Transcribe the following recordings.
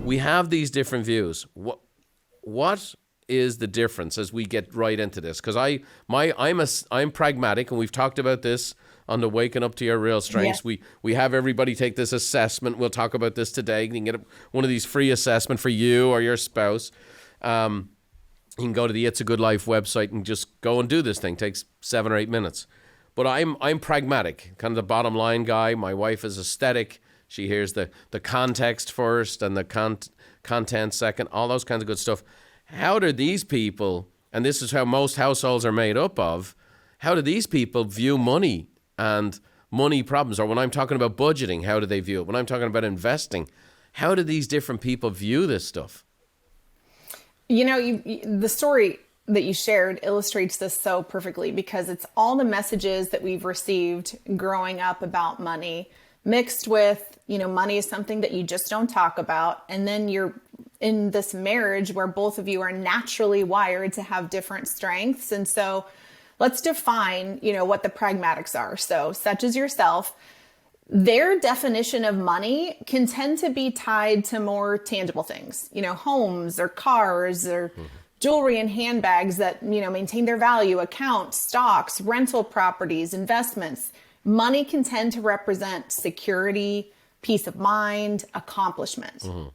we have these different views. What is the difference as we get right into this? Because I'm pragmatic, and we've talked about this on the Waking Up to Your Real Strengths. Yeah. We have everybody take this assessment. We'll talk about this today. You can get one of these free assessment for you or your spouse. You can go to the It's a Good Life website and just go and do this thing. It takes 7 or 8 minutes. But I'm pragmatic, kind of the bottom line guy. My wife is aesthetic. She hears the context first and the content second, all those kinds of good stuff. How do these people, and this is how most households are made up of, how do these people view money and money problems? Or when I'm talking about budgeting, how do they view it? When I'm talking about investing, how do these different people view this stuff? The story that you shared illustrates this so perfectly, because it's all the messages that we've received growing up about money mixed with, money is something that you just don't talk about. And then you're in this marriage where both of you are naturally wired to have different strengths. And so let's define, what the pragmatics are. So such as yourself, their definition of money can tend to be tied to more tangible things, homes or cars or jewelry and handbags that, maintain their value, accounts, stocks, rental properties, investments. Money can tend to represent security, peace of mind, accomplishment. Mm-hmm.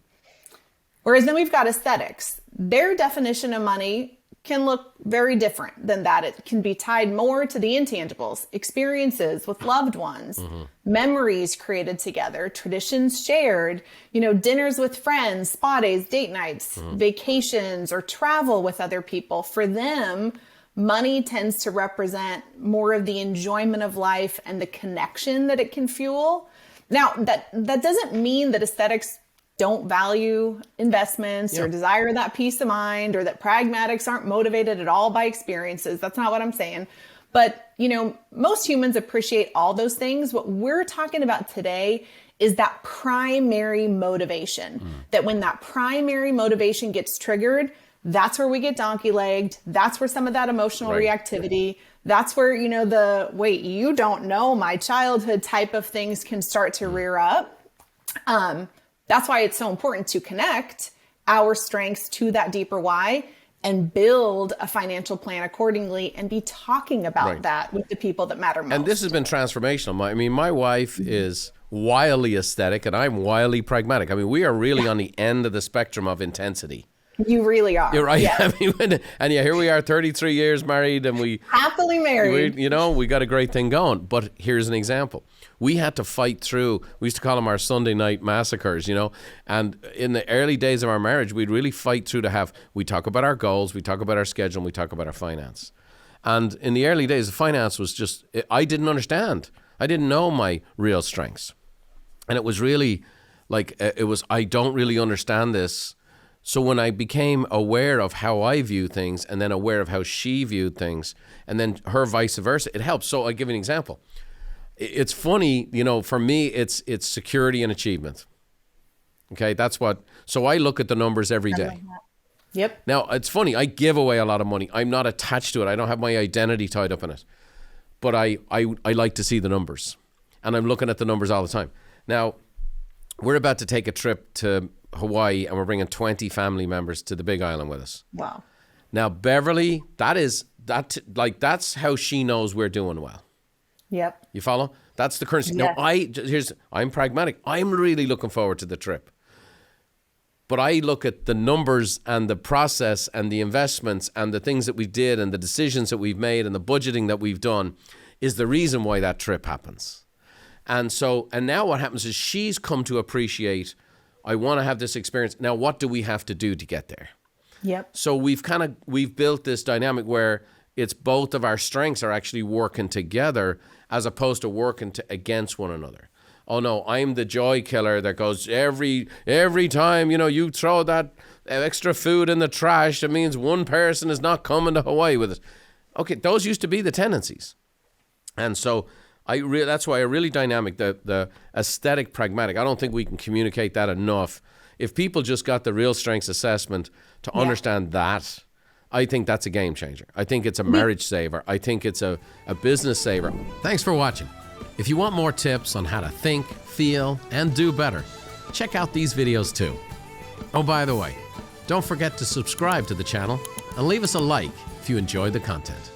Whereas then we've got aesthetics. Their definition of money can look very different than that. It can be tied more to the intangibles, experiences with loved ones, memories created together, traditions shared, dinners with friends, spa days, date nights, vacations, or travel with other people. For them, money tends to represent more of the enjoyment of life and the connection that it can fuel. Now, that doesn't mean that aesthetics don't value investments or desire that peace of mind, or that pragmatics aren't motivated at all by experiences. That's not what I'm saying. But, most humans appreciate all those things. What we're talking about today is that primary motivation, that when that primary motivation gets triggered, that's where we get donkey-legged. That's where some of that emotional reactivity, that's where, the wait, you don't know my childhood type of things can start to rear up. That's why it's so important to connect our strengths to that deeper why and build a financial plan accordingly and be talking about that with the people that matter most. And this has been transformational. My wife is wildly aesthetic and I'm wildly pragmatic. We are really on the end of the spectrum of intensity. You really are. You're right. Yes. Here we are, 33 years married, and we happily married. We got a great thing going. But here's an example. We had to fight through. We used to call them our Sunday night massacres, And in the early days of our marriage, we'd really fight through we talk about our goals, we talk about our schedule, and we talk about our finance. And in the early days, the finance was just, I didn't understand. I didn't know my real strengths. And it was really I don't really understand this. So when I became aware of how I view things and then aware of how she viewed things and then her vice versa, it helps. So I'll give you an example. It's funny, for me, it's security and achievement. Okay, so I look at the numbers every day. Yep. Now, it's funny, I give away a lot of money. I'm not attached to it. I don't have my identity tied up in it. But I like to see the numbers. And I'm looking at the numbers all the time. Now, we're about to take a trip to Hawaii, and we're bringing 20 family members to the Big Island with us. Wow. Now, Beverly, that's how she knows we're doing well. Yep. You follow? That's the currency. Yes. Now, I'm pragmatic. I'm really looking forward to the trip. But I look at the numbers and the process and the investments and the things that we did and the decisions that we've made and the budgeting that we've done is the reason why that trip happens. And now what happens is she's come to appreciate, I want to have this experience. Now, what do we have to do to get there? Yep. So we've built this dynamic where it's both of our strengths are actually working together as opposed to working against one another. Oh no, I'm the joy killer that goes every time, you throw that extra food in the trash, it means one person is not coming to Hawaii with us. Okay, those used to be the tendencies. And so that's why a really dynamic, the aesthetic pragmatic, I don't think we can communicate that enough. If people just got the real strengths assessment to understand that, I think that's a game changer. I think it's a marriage saver. I think it's a business saver. Thanks for watching. If you want more tips on how to think, feel, and do better, check out these videos too. Oh, by the way, don't forget to subscribe to the channel and leave us a like if you enjoy the content.